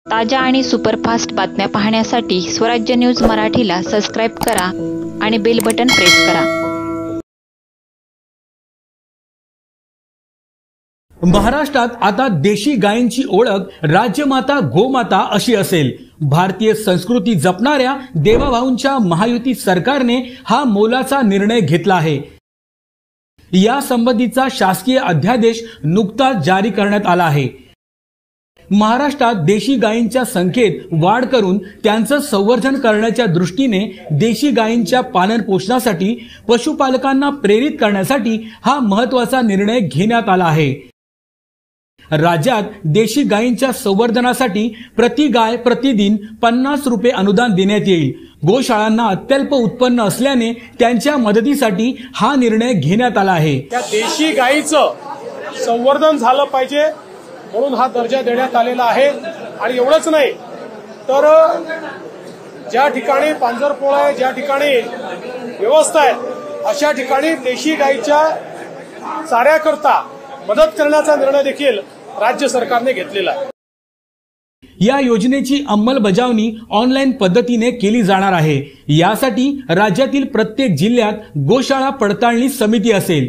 ताज्या आणि सुपरफास्ट बातम्या पाहण्यासाठी स्वराज्य न्यूज मराठीला सबस्क्राइब करा आणि बेल बटन प्रेस करा। महाराष्ट्रात आता देशी गायींची ओळख राज्यमाता गोमाता अशी असेल। भारतीय संस्कृती जपणाऱ्या देवाभाऊंच्या महायुती सरकारने हा मोलाचा निर्णय घेतला आहे। या संबंधीचा शासकीय अध्यादेश नुकताच जारी करण्यात आला आहे। महाराष्ट्रात देशी गायींच्या संख्येत वाढ करून त्यांचं संवर्धन करण्याच्या दृष्टीने देशी गायींच्या पालन पोषणासाठी पशुपालकांना प्रेरित करण्यासाठी हा महत्त्वाचा निर्णय घेण्यात आला आहे। राज्यात देशी गायींच्या संवर्धनासाठी प्रति गाय प्रतिदिन 50 रुपये अनुदान देण्यात येईल। गोशाळांना अत्यल्प उत्पन्न असल्याने त्यांच्या मदतीसाठी हा निर्णय घेण्यात आला आहे। त्या देशी गायीचं संवर्धन झालं पाहिजे म्हणून हा दर्जा देण्यात आलेला आहे। आणि एवढंच नाही तर ज्या ठिकाणी पांजरपोळ आहे, ज्या ठिकाणी व्यवस्था आहे, अशा ठिकाणी देशी गायीच्या चाऱ्याकरता मदत करण्याचा निर्णय देखील राज्य सरकारने घेतलेला आहे। या योजनेची अंमलबजावणी ऑनलाईन पद्धतीने केली जाणार आहे। यासाठी राज्यातील प्रत्येक जिल्ह्यात गोशाळा पडताळणी समिती असेल।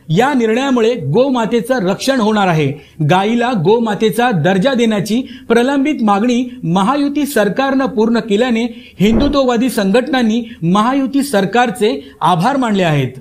या निर्णयामुळे गोमातेचं रक्षण होणार आहे। गायीला गोमातेचा दर्जा देण्याची प्रलंबित मागणी महायुती सरकारने पूर्ण केल्याने हिंदुत्ववादी संघटनांनी महायुती सरकारचे आभार मानले आहेत।